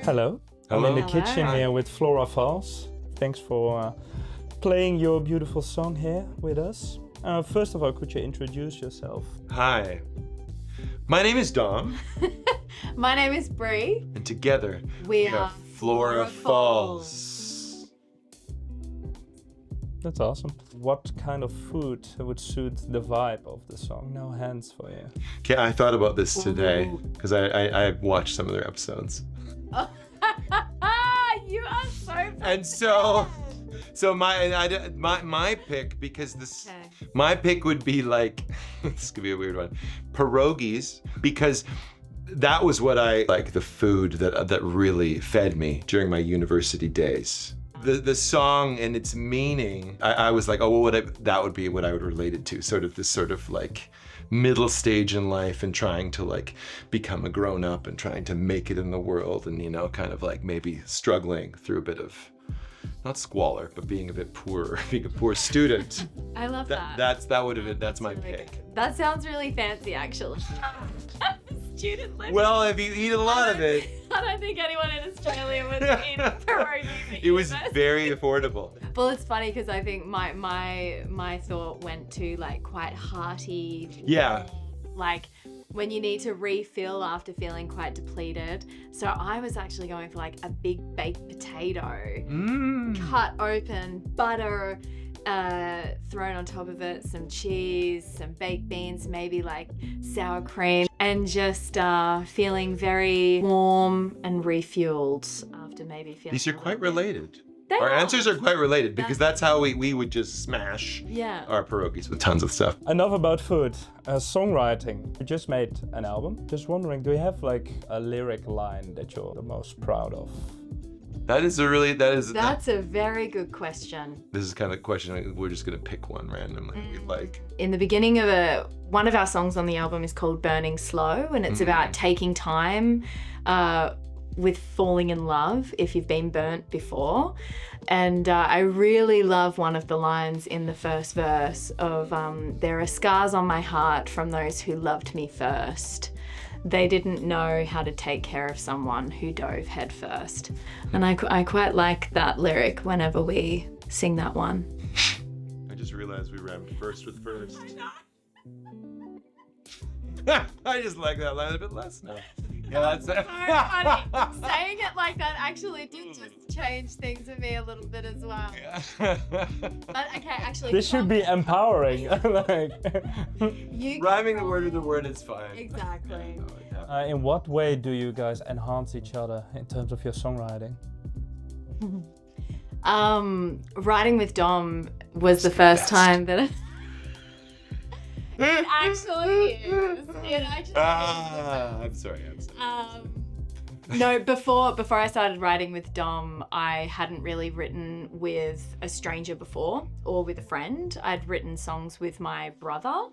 Hello. Hello. I'm in the kitchen Hello. here with Flora Falls. Thanks for playing your beautiful song here with us. First of all, could you introduce yourself? Hi. My name is Dom, My name is Bri. and together We are Flora Flora Falls. That's awesome. What kind of food would suit the vibe of the song? No hands for you. Okay, I thought about this today Ooh. because I watched some of their episodes, You are so and so my pick, because this Okay. my pick would be like this could be a weird one, pierogies, because that was what I like, the food that really fed me during my university days. The song and its meaning, I was like, oh, well, that would be what I would relate it to, sort of this sort of like middle stage in life and trying to like become a grown up and trying to make it in the world, and you know, kind of like maybe struggling through a bit of not squalor, but being a bit poor, being a poor student. I love that. That's my really pick. good. That sounds really fancy, actually. Student living. Well, if you eat a lot of it, I don't think anyone in Australia would eat pierogies at it was university. very affordable. Well, it's funny because I think my thought went to like quite hearty. Yeah. Like when you need to refill after feeling quite depleted. So I was actually going for like a big baked potato, cut open, butter thrown on top of it, some cheese, some baked beans, maybe like sour cream, and just feeling very warm and refueled after maybe feeling. These are quite related. They Our are. answers are quite related because that's how we would just smash Yeah. our pierogies with tons of stuff. Enough about food. Songwriting. You just made an album. Just wondering, do you have like a lyric line that you're the most proud of? That's a very good question. This is kind of a question, we're just gonna pick one randomly we like. In the beginning of one of our songs on the album is called Burning Slow, and it's about taking time with falling in love if you've been burnt before. And I really love one of the lines in the first verse of there are scars on my heart from those who loved me first. They didn't know how to take care of someone who dove head first. And I quite like that lyric whenever we sing that one. I just realized we rhymed first with first. I just like that line a bit less now. Yeah, that's it. Funny. Saying it like that actually did just change things for me a little bit as well. But okay, actually. This should be empowering. Like, You Rhyming the word with the word is fine. Exactly. in what way do you guys enhance each other in terms of your songwriting? Writing with Dom was the first time that it actually is. It actually I'm sorry. No, before I started writing with Dom, I hadn't really written with a stranger before or with a friend. I'd written songs with my brother,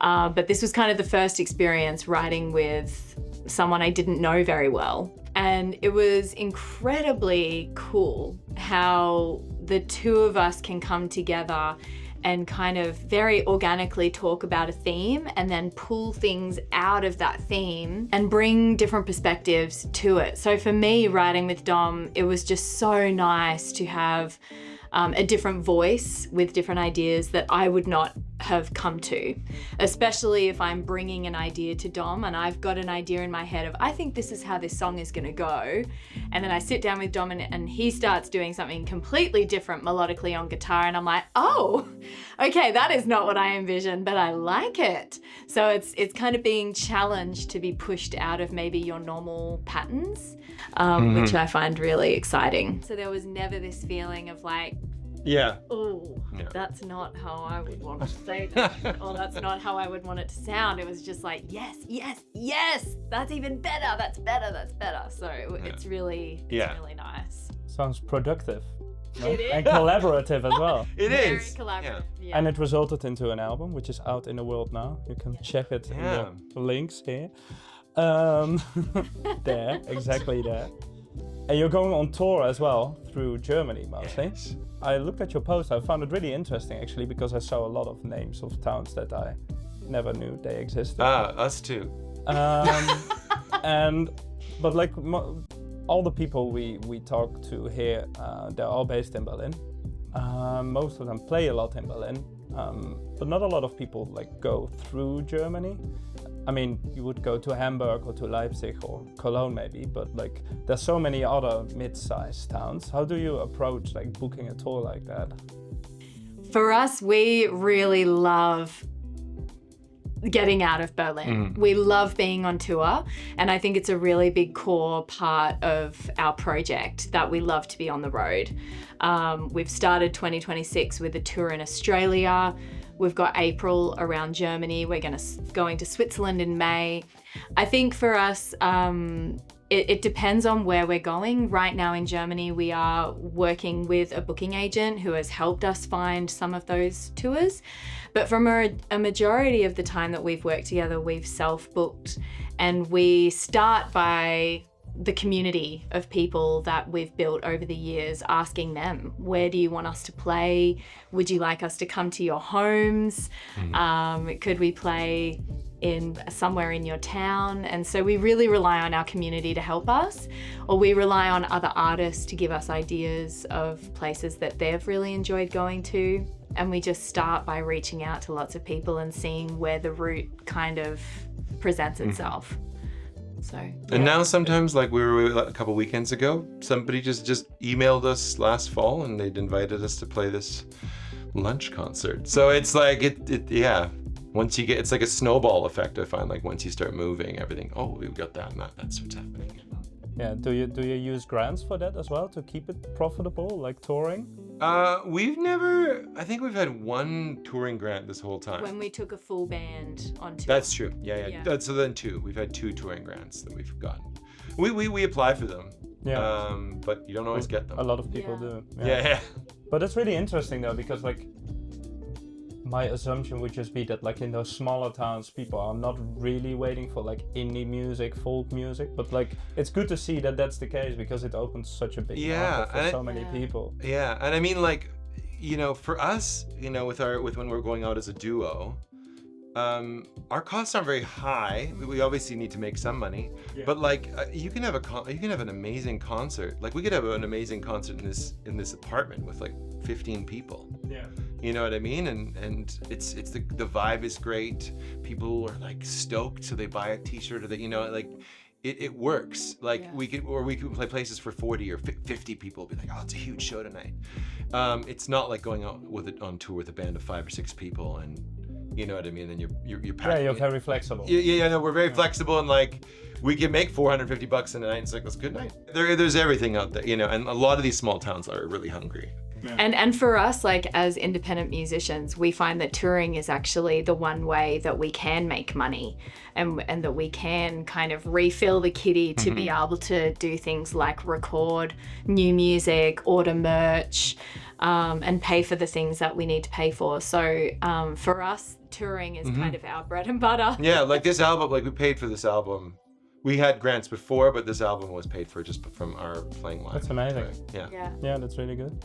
but this was kind of the first experience writing with someone I didn't know very well. And it was incredibly cool how the two of us can come together and kind of very organically talk about a theme and then pull things out of that theme and bring different perspectives to it. So for me, writing with Dom, it was just so nice to have a different voice with different ideas that I would not have come to, especially if I'm bringing an idea to Dom and I've got an idea in my head of, I think this is how this song is gonna go. And then I sit down with Dom and he starts doing something completely different melodically on guitar, and I'm like, oh, okay, that is not what I envisioned, but I like it. So it's kind of being challenged to be pushed out of maybe your normal patterns, which I find really exciting. So there was never this feeling of like, Yeah. oh, Yeah. that's not how I would want to say that, or that's not how I would want it to sound. It was just like, yes, yes, yes, that's even better, that's better, that's better. So it's really nice. Sounds productive. No? It is. And collaborative as well. It Very is. collaborative. Yeah. And it resulted into an album, which is out in the world now. You can check it in the links here. There, exactly there. And you're going on tour as well, through Germany mostly. Yes. I looked at your post, I found it really interesting actually, because I saw a lot of names of towns that I never knew they existed. Us too. But like all the people we talk to here, they're all based in Berlin. Most of them play a lot in Berlin, but not a lot of people like go through Germany. I mean, you would go to Hamburg or to Leipzig or Cologne maybe, but like there's so many other mid-sized towns. How do you approach like booking a tour like that? For us, we really love getting out of Berlin. We love being on tour, and I think it's a really big core part of our project that we love to be on the road. We've started 2026 with a tour in Australia. We've got April around Germany. We're going to Switzerland in May. I think for us, it depends on where we're going. Right now in Germany, we are working with a booking agent who has helped us find some of those tours. But from a majority of the time that we've worked together, we've self-booked, and we start by the community of people that we've built over the years, asking them, where do you want us to play? Would you like us to come to your homes? Could we play in somewhere in your town? And so we really rely on our community to help us, or we rely on other artists to give us ideas of places that they've really enjoyed going to. And we just start by reaching out to lots of people and seeing where the route kind of presents itself. So, yeah. And now sometimes, like we were a couple weekends ago, somebody just emailed us last fall and they'd invited us to play this lunch concert. So it's like, yeah. Once you get, it's like a snowball effect, I find, like once you start moving, everything, oh, we've got that and that's what's happening. Yeah, do you use grants for that as well to keep it profitable, like touring? We've never, I think we've had one touring grant this whole time. When we took a full band on tour. That's true, yeah. So then we've had 2 touring grants that we've gotten. We apply for them, but you don't always get them. A lot of people do. Yeah. But it's really interesting though, because like, my assumption would just be that like in those smaller towns, people are not really waiting for like indie music, folk music, but like it's good to see that that's the case, because it opens such a big market for so many people. Yeah, and I mean, like, you know, for us, you know, with when we're going out as a duo, our costs aren't very high. We obviously need to make some money, but like you can have an amazing concert. Like we could have an amazing concert in this apartment with like 15 people. Yeah. You know what I mean? And it's the vibe is great. People are like stoked, so they buy a t-shirt, or that, you know, like it works. Like we could play places for 40 or 50 people, be like, oh, it's a huge show tonight. It's not like going out on tour with a band of 5 or 6 people, and you know what I mean? And you're packing. Yeah, you're very flexible. Yeah, no, we're very flexible, and like we can make $450 in a night, and it's like, that's a good night. There's everything out there, you know, and a lot of these small towns are really hungry. Yeah. And for us, like as independent musicians, we find that touring is actually the one way that we can make money, and that we can kind of refill the kitty to be able to do things like record new music, order merch, and pay for the things that we need to pay for. So for us, touring is kind of our bread and butter. Yeah, like this album, like we paid for this album. We had grants before, but this album was paid for just from our playing live. That's amazing. Yeah, that's really good.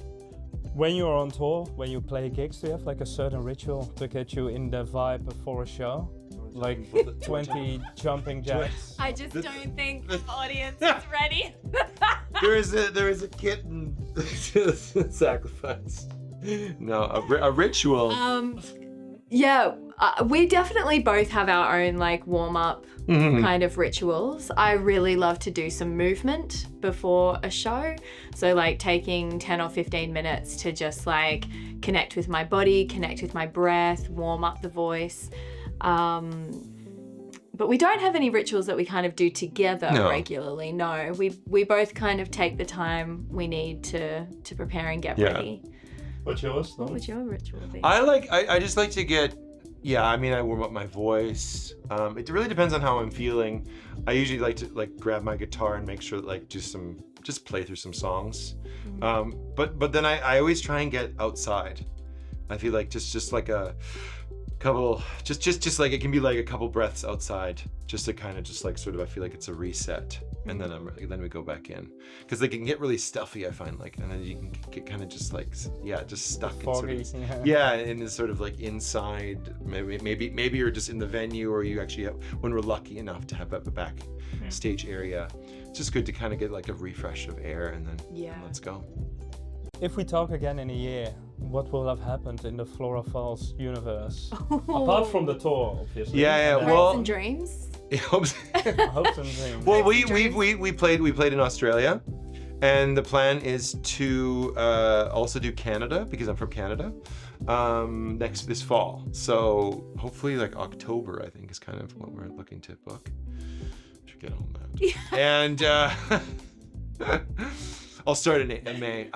When you're on tour, when you play gigs, do you have like a certain ritual to get you in the vibe before a show? Like 20 jumping jacks? I just don't think the audience is ready. there is a kitten sacrifice. No, a ritual. We definitely both have our own like warm-up kind of rituals. I really love to do some movement before a show. So like taking 10 or 15 minutes to just like connect with my body, connect with my breath, warm up the voice. But we don't have any rituals that we kind of do together regularly. No, we both kind of take the time we need to prepare and get ready. What's yours? What would your ritual be? I just like to get, I mean, I warm up my voice. It really depends on how I'm feeling. I usually like to like grab my guitar and make sure that like just play through some songs. But then I always try and get outside. I feel like just like a couple, just like it can be like a couple breaths outside, just to kind of just like sort of, I feel like it's a reset. and then we go back in, because they can get really stuffy, I find, like, and then you can get kind of just like, just stuck in Foggy, sort of, in this sort of like inside, maybe you're just in the venue, or you actually have, when we're lucky enough to have a back stage area, it's just good to kind of get like a refresh of air, and then let's go. If we talk again in a year, what will have happened in the Flora Falls universe? Apart from the tour, obviously. Hopes and dreams. Hopes and dreams. Well, we played in Australia, and the plan is to also do Canada, because I'm from Canada, this fall. So hopefully like October, I think, is kind of what we're looking to book. Should get on that. And I'll start in May.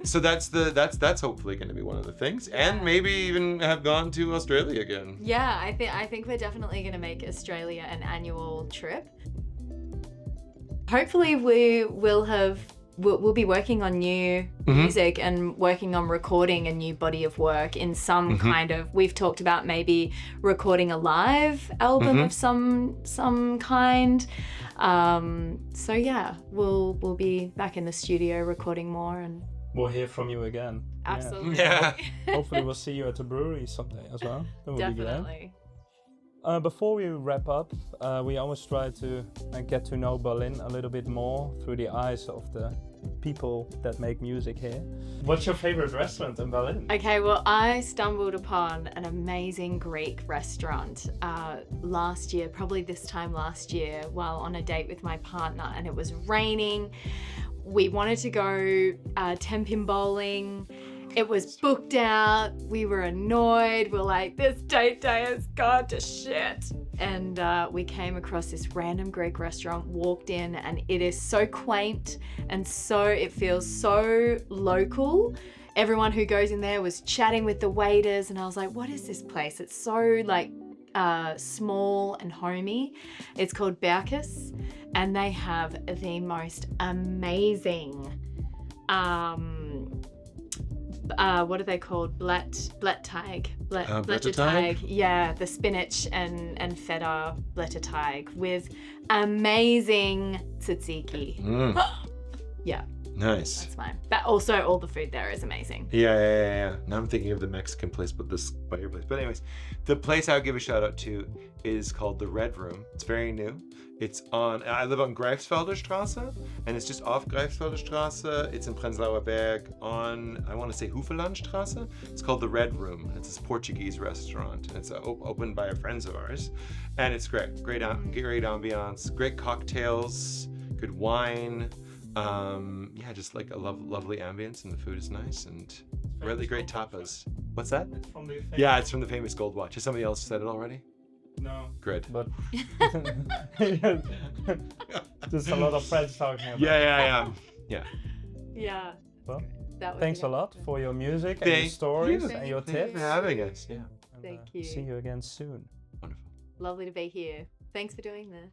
So that's hopefully going to be one of the things, and maybe even have gone to Australia again. Yeah, I think we're definitely going to make Australia an annual trip. Hopefully we'll be working on new music and working on recording a new body of work in some kind of, we've talked about maybe recording a live album of some kind. So yeah, we'll be back in the studio recording more, and we'll hear from you again. Absolutely. Yeah. Hopefully we'll see you at the brewery someday as well. That would Definitely. be great. Before we wrap up, we always try to get to know Berlin a little bit more through the eyes of the people that make music here. What's your favorite restaurant in Berlin? Okay, well, I stumbled upon an amazing Greek restaurant last year, probably this time last year, while on a date with my partner, and it was raining. We wanted to go 10-pin bowling. It was booked out. We were annoyed. We're like, this date day has gone to shit. And we came across this random Greek restaurant, walked in, and it is so quaint, and it feels so local. Everyone who goes in there was chatting with the waiters, and I was like, what is this place? It's so like small and homey. It's called Berkus, and they have the most amazing what are they called? Blätterteig. Blätterteig. Yeah, the spinach and feta blätterteig with amazing tzatziki. Yeah. Nice. That's mine. But also all the food there is amazing. Yeah. Now I'm thinking of the Mexican place, but this by your place. But anyways, the place I would give a shout out to is called the Red Room. It's very new. I live on Greifswalder Straße, and it's just off Greifswalder Straße. It's in Prenzlauer Berg on, I want to say, Hufelandstraße. It's called the Red Room. It's this Portuguese restaurant, and it's opened by friends of ours, and it's great. Great ambiance, great cocktails, good wine. Just like a lovely ambience, and the food is nice, and really great tapas. What's that? It's from the famous Gold Watch. Has somebody else said it already? No. Good. But there's a lot of friends talking about Yeah. Yeah. Well, thanks a lot for your music and your stories and your tips. Thanks for having us. Yeah. Thank you. See you again soon. Wonderful. Lovely to be here. Thanks for doing this.